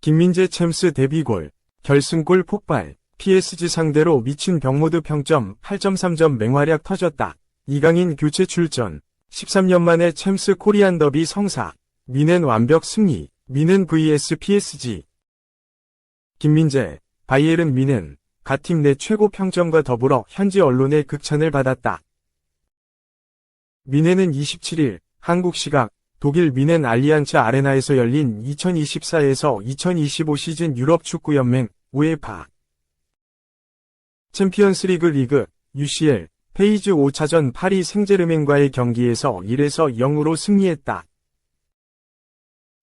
김민재 챔스 데뷔골, 결승골 폭발, PSG 상대로 미친 병모드 평점 8.3점 맹활약 터졌다. 이강인 교체 출전, 13년 만에 챔스 코리안 더비 성사, 미넨 완벽 승리, 미넨 vs PSG. 김민재, 바이에른 미넨, 갓팀 내 최고 평점과 더불어 현지 언론의 극찬을 받았다. 미넨은 27일, 한국 시각, 독일 미넨 알리안츠 아레나에서 열린 2024에서 2025 시즌 유럽 축구연맹, 우에파 챔피언스리그 UCL, 페이즈 5차전 파리 생제르맹과의 경기에서 1에서 0으로 승리했다.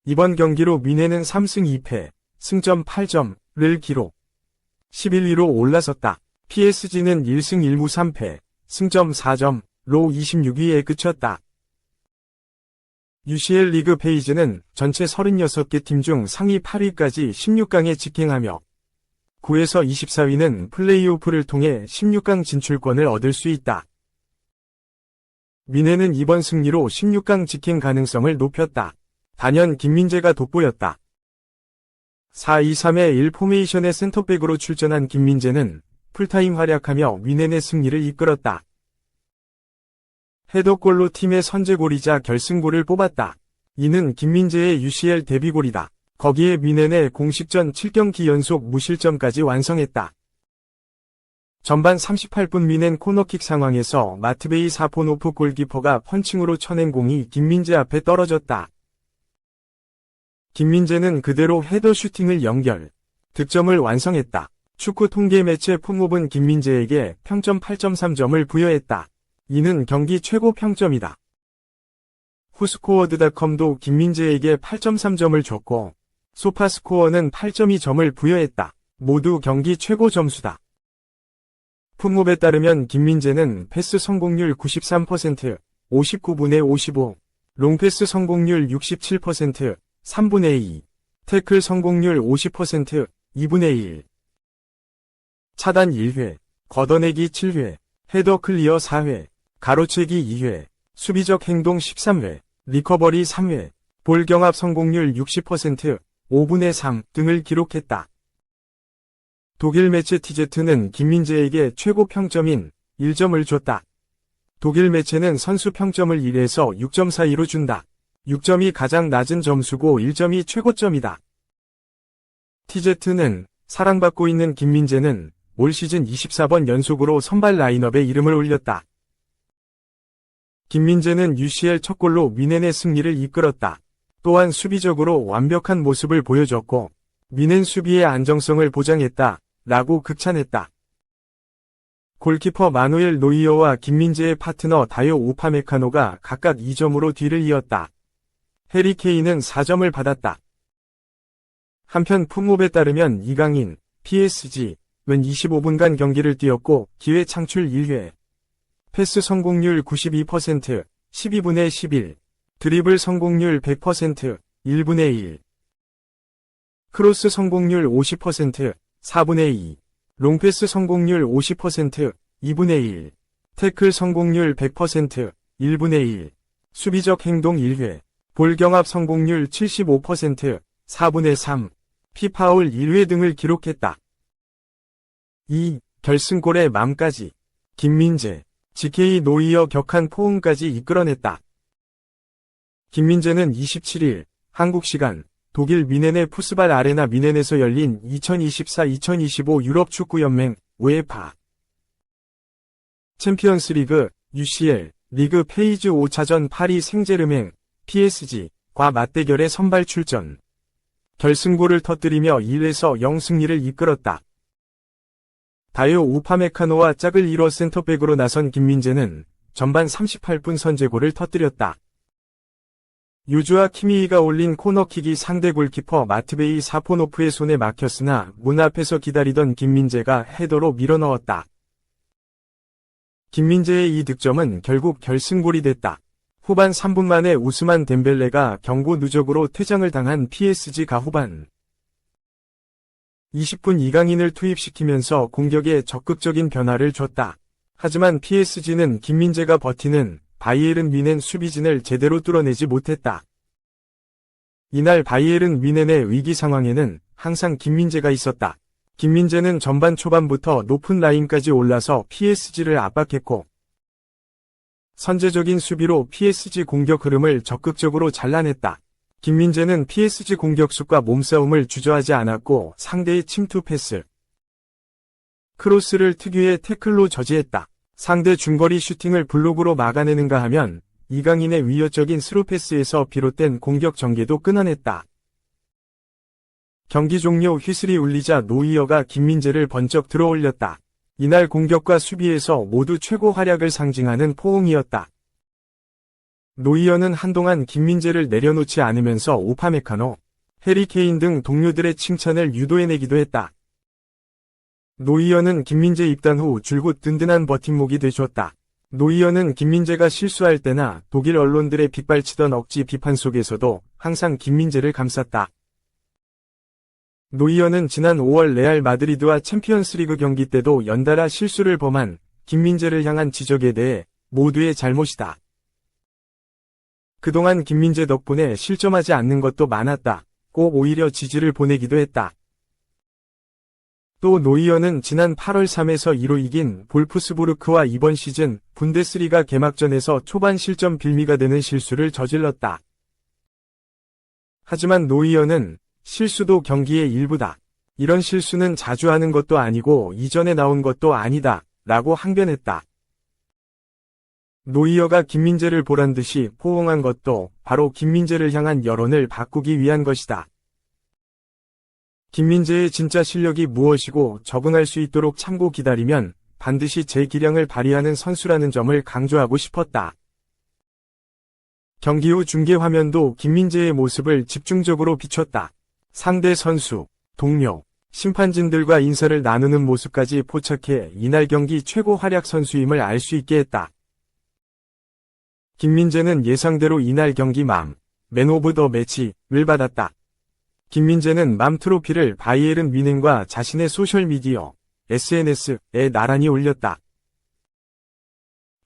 이번 경기로 미넨은 3승 2패, 승점 8점을 기록. 11위로 올라섰다. PSG는 1승 1무 3패, 승점 4점로 26위에 그쳤다. UCL 리그 페이지는 전체 36개 팀 중 상위 8위까지 16강에 직행하며 9에서 24위는 플레이오프를 통해 16강 진출권을 얻을 수 있다. 미넨은 이번 승리로 16강 직행 가능성을 높였다. 단연 김민재가 돋보였다. 4-2-3-1 포메이션의 센터백으로 출전한 김민재는 풀타임 활약하며 미넨의 승리를 이끌었다. 헤더골로 팀의 선제골이자 결승골을 뽑았다. 이는 김민재의 UCL 데뷔골이다. 거기에 미넨의 공식전 7경기 연속 무실점까지 완성했다. 전반 38분 미넨 코너킥 상황에서 마트베이 사포노프 골키퍼가 펀칭으로 쳐낸 공이 김민재 앞에 떨어졌다. 김민재는 그대로 헤더 슈팅을 연결, 득점을 완성했다. 축구 통계 매체 풋몹은 김민재에게 평점 8.3점을 부여했다. 이는 경기 최고 평점이다. 후스코어드닷컴도 김민재에게 8.3점을 줬고 소파스코어는 8.2점을 부여했다. 모두 경기 최고 점수다. 풋몹에 따르면 김민재는 패스 성공률 93%, 59분의 55, 롱패스 성공률 67%, 3분의 2, 태클 성공률 50%, 2분의 1, 차단 1회, 걷어내기 7회, 헤더 클리어 4회, 가로채기 2회, 수비적 행동 13회, 리커버리 3회, 볼 경합 성공률 60%, 5분의 3 등을 기록했다. 독일 매체 TZ는 김민재에게 최고 평점인 1점을 줬다. 독일 매체는 선수 평점을 1에서 6점 사이로 준다. 6점이 가장 낮은 점수고 1점이 최고점이다. TZ는 사랑받고 있는 김민재는 올 시즌 24번 연속으로 선발 라인업에 이름을 올렸다. 김민재는 UCL 첫 골로 미넨의 승리를 이끌었다. 또한 수비적으로 완벽한 모습을 보여줬고 미넨 수비의 안정성을 보장했다. 라고 극찬했다. 골키퍼 마누엘 노이어와 김민재의 파트너 다요 우파메카노가 각각 2점으로 뒤를 이었다. 해리 케인은 4점을 받았다. 한편 풋몹에 따르면 이강인, PSG는 25분간 경기를 뛰었고 기회 창출 1회, 패스 성공률 92%, 12분의 11, 드리블 성공률 100%, 1분의 1, 크로스 성공률 50%, 4분의 2, 롱패스 성공률 50%, 2분의 1, 태클 성공률 100%, 1분의 1, 수비적 행동 1회, 볼 경합 성공률 75%, 4분의 3, 피파울 1회 등을 기록했다. 2. 결승골의 맘까지. 김민재, GK 노이어 격한 포옹까지 이끌어냈다. 김민재는 27일, 한국 시간, 독일 미넨의 푸스발 아레나 미넨에서 열린 2024-2025 유럽 축구연맹, 우에파 챔피언스리그, UCL, 리그 페이즈 5차전 파리 생제르맹, PSG과 맞대결에 선발 출전. 결승골을 터뜨리며 1에서 0 승리를 이끌었다. 다요 우파메카노와 짝을 이뤄 센터백으로 나선 김민재는 전반 38분 선제골을 터뜨렸다. 유주아 키미히가 올린 코너킥이 상대 골키퍼 마트베이 사포노프의 손에 막혔으나 문 앞에서 기다리던 김민재가 헤더로 밀어넣었다. 김민재의 이 득점은 결국 결승골이 됐다. 후반 3분 만에 우스만 덴벨레가 경고 누적으로 퇴장을 당한 PSG가 후반 20분 이강인을 투입시키면서 공격에 적극적인 변화를 줬다. 하지만 PSG는 김민재가 버티는 바이에른 미넨 수비진을 제대로 뚫어내지 못했다. 이날 바이에른 미넨의 위기 상황에는 항상 김민재가 있었다. 김민재는 전반 초반부터 높은 라인까지 올라서 PSG를 압박했고 선제적인 수비로 PSG 공격 흐름을 적극적으로 잘라냈다. 김민재는 PSG 공격수과 몸싸움을 주저하지 않았고 상대의 침투 패스, 크로스를 특유의 태클로 저지했다. 상대 중거리 슈팅을 블록으로 막아내는가 하면 이강인의 위협적인 스루 패스에서 비롯된 공격 전개도 끊어냈다. 경기 종료 휘슬이 울리자 노이어가 김민재를 번쩍 들어올렸다. 이날 공격과 수비에서 모두 최고 활약을 상징하는 포옹이었다. 노이어는 한동안 김민재를 내려놓지 않으면서 오파메카노, 해리 케인 등 동료들의 칭찬을 유도해내기도 했다. 노이어는 김민재 입단 후 줄곧 든든한 버팀목이 되주었다. 노이어는 김민재가 실수할 때나 독일 언론들의 빗발치던 억지 비판 속에서도 항상 김민재를 감쌌다. 노이어는 지난 5월 레알 마드리드와 챔피언스리그 경기 때도 연달아 실수를 범한 김민재를 향한 지적에 대해 모두의 잘못이다. 그동안 김민재 덕분에 실점하지 않는 것도 많았다. 꼭 오히려 지지를 보내기도 했다. 또 노이어는 지난 8월 3에서 2로 이긴 볼프스부르크와 이번 시즌 분데스리가 개막전에서 초반 실점 빌미가 되는 실수를 저질렀다. 하지만 노이어는 실수도 경기의 일부다. 이런 실수는 자주 하는 것도 아니고 이전에 나온 것도 아니다. 라고 항변했다. 노이어가 김민재를 보란듯이 포옹한 것도 바로 김민재를 향한 여론을 바꾸기 위한 것이다. 김민재의 진짜 실력이 무엇이고 적응할 수 있도록 참고 기다리면 반드시 제 기량을 발휘하는 선수라는 점을 강조하고 싶었다. 경기 후 중계 화면도 김민재의 모습을 집중적으로 비췄다. 상대 선수, 동료, 심판진들과 인사를 나누는 모습까지 포착해 이날 경기 최고 활약 선수임을 알 수 있게 했다. 김민재는 예상대로 이날 경기 맨 오브 더 매치를 받았다. 김민재는 맘 트로피를 바이에른 뮌헨과 자신의 소셜미디어, SNS에 나란히 올렸다.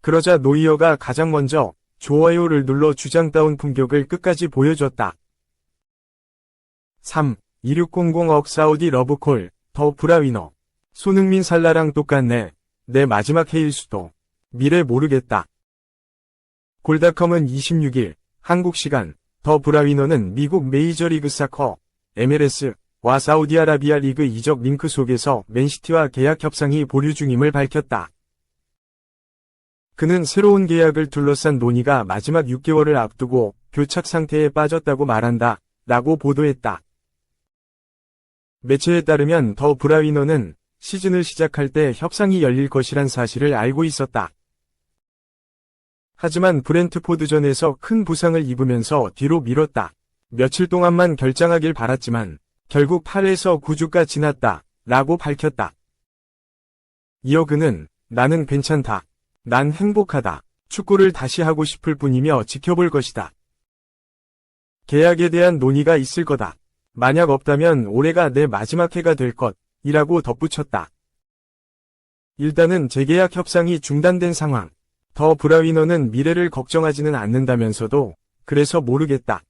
그러자 노이어가 가장 먼저 좋아요를 눌러 주장다운 품격을 끝까지 보여줬다. 3. 2600억 사우디 러브콜, 더 브라위너. 손흥민 살라랑 똑같네. 내 마지막 해일 수도. 미래 모르겠다. 골닷컴은 26일, 한국 시간, 더 브라위너는 미국 메이저리그 사커, MLS와 사우디아라비아 리그 이적 링크 속에서 맨시티와 계약 협상이 보류 중임을 밝혔다. 그는 새로운 계약을 둘러싼 논의가 마지막 6개월을 앞두고 교착 상태에 빠졌다고 말한다. 라고 보도했다. 매체에 따르면 더 브라위너는 시즌을 시작할 때 협상이 열릴 것이란 사실을 알고 있었다. 하지만 브렌트포드전에서 큰 부상을 입으면서 뒤로 미뤘다. 며칠 동안만 결장하길 바랐지만 결국 8에서 9주가 지났다. 라고 밝혔다. 이어 그는 나는 괜찮다. 난 행복하다. 축구를 다시 하고 싶을 뿐이며 지켜볼 것이다. 계약에 대한 논의가 있을 거다. 만약 없다면 올해가 내 마지막 해가 될 것이라고 덧붙였다. 일단은 재계약 협상이 중단된 상황. 더 브라위너는 미래를 걱정하지는 않는다면서도 그래서 모르겠다.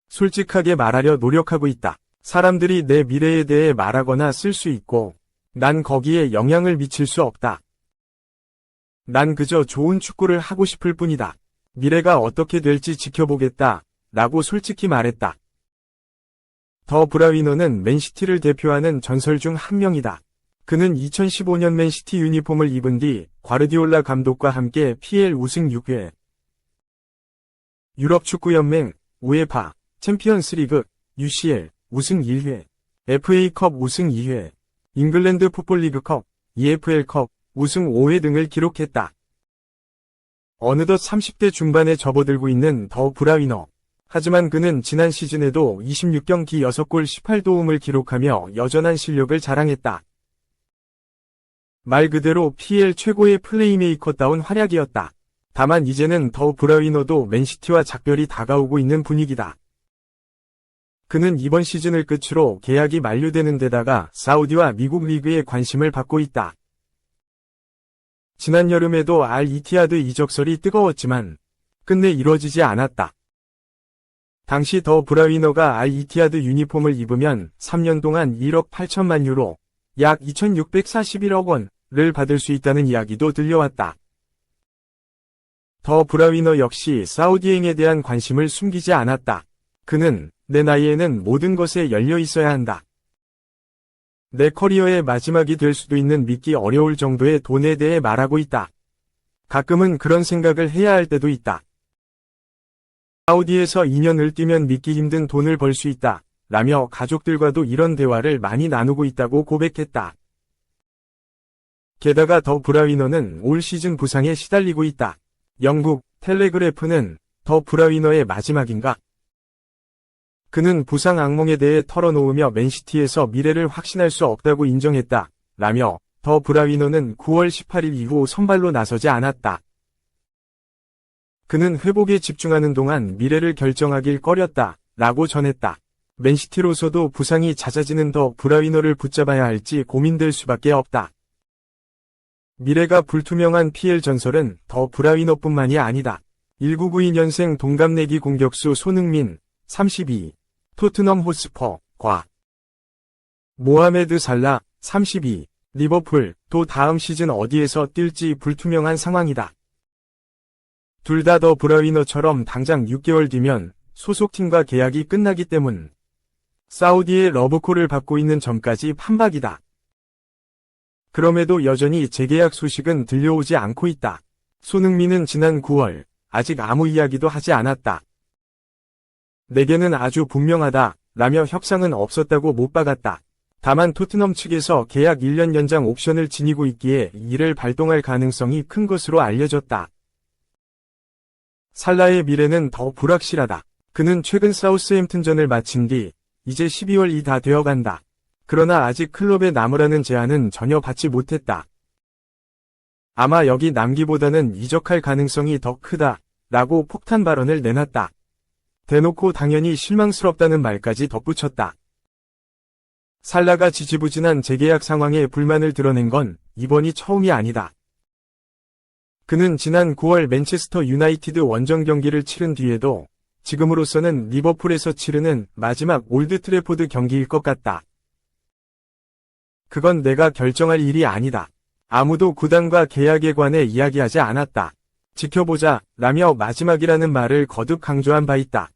솔직하게 말하려 노력하고 있다. 사람들이 내 미래에 대해 말하거나 쓸 수 있고 난 거기에 영향을 미칠 수 없다. 난 그저 좋은 축구를 하고 싶을 뿐이다. 미래가 어떻게 될지 지켜보겠다. 라고 솔직히 말했다. 더 브라위너는 맨시티를 대표하는 전설 중 한 명이다. 그는 2015년 맨시티 유니폼을 입은 뒤 과르디올라 감독과 함께 PL 우승 6회, 유럽축구연맹, 우에파, 챔피언스리그, UCL, 우승 1회, FA컵 우승 2회, 잉글랜드 풋볼리그컵, EFL컵, 우승 5회 등을 기록했다. 어느덧 30대 중반에 접어들고 있는 더 브라위너. 하지만 그는 지난 시즌에도 26경기 6골 18도움을 기록하며 여전한 실력을 자랑했다. 말 그대로 PL 최고의 플레이메이커다운 활약이었다. 다만 이제는 더 브라위너도 맨시티와 작별이 다가오고 있는 분위기다. 그는 이번 시즌을 끝으로 계약이 만료되는 데다가 사우디와 미국 리그에 관심을 받고 있다. 지난 여름에도 알 이티하드 이적설이 뜨거웠지만 끝내 이뤄지지 않았다. 당시 더 브라위너가 알이티아드 유니폼을 입으면 3년 동안 1억 8천만 유로, 약 2641억 원을 받을 수 있다는 이야기도 들려왔다. 더 브라위너 역시 사우디행에 대한 관심을 숨기지 않았다. 그는 내 나이에는 모든 것에 열려 있어야 한다. 내 커리어의 마지막이 될 수도 있는 믿기 어려울 정도의 돈에 대해 말하고 있다. 가끔은 그런 생각을 해야 할 때도 있다. 사우디에서 2년을 뛰면 믿기 힘든 돈을 벌 수 있다. 라며 가족들과도 이런 대화를 많이 나누고 있다고 고백했다. 게다가 더 브라위너는 올 시즌 부상에 시달리고 있다. 영국 텔레그래프는 더 브라위너의 마지막인가? 그는 부상 악몽에 대해 털어놓으며 맨시티에서 미래를 확신할 수 없다고 인정했다. 라며 더 브라위너는 9월 18일 이후 선발로 나서지 않았다. 그는 회복에 집중하는 동안 미래를 결정하길 꺼렸다. 라고 전했다. 맨시티로서도 부상이 잦아지는 더 브라위너를 붙잡아야 할지 고민될 수밖에 없다. 미래가 불투명한 PL 전설은 더 브라위너뿐만이 아니다. 1992년생 동갑내기 공격수 손흥민, 32, 토트넘 호스퍼과 모하메드 살라, 32, 리버풀, 또 다음 시즌 어디에서 뛸지 불투명한 상황이다. 둘 다 더 브라위너처럼 당장 6개월 뒤면 소속팀과 계약이 끝나기 때문 사우디의 러브콜을 받고 있는 점까지 판박이다. 그럼에도 여전히 재계약 소식은 들려오지 않고 있다. 손흥민은 지난 9월 아직 아무 이야기도 하지 않았다. 내게는 아주 분명하다 라며 협상은 없었다고 못 박았다. 다만 토트넘 측에서 계약 1년 연장 옵션을 지니고 있기에 이를 발동할 가능성이 큰 것으로 알려졌다. 살라의 미래는 더 불확실하다. 그는 최근 사우스햄튼전을 마친 뒤 이제 12월이 다 되어간다. 그러나 아직 클럽에 남으라는 제안은 전혀 받지 못했다. 아마 여기 남기보다는 이적할 가능성이 더 크다 라고 폭탄 발언을 내놨다. 대놓고 당연히 실망스럽다는 말까지 덧붙였다. 살라가 지지부진한 재계약 상황에 불만을 드러낸 건 이번이 처음이 아니다. 그는 지난 9월 맨체스터 유나이티드 원정 경기를 치른 뒤에도 지금으로서는 리버풀에서 치르는 마지막 올드 트래포드 경기일 것 같다. 그건 내가 결정할 일이 아니다. 아무도 구단과 계약에 관해 이야기하지 않았다. 지켜보자 라며 마지막이라는 말을 거듭 강조한 바 있다.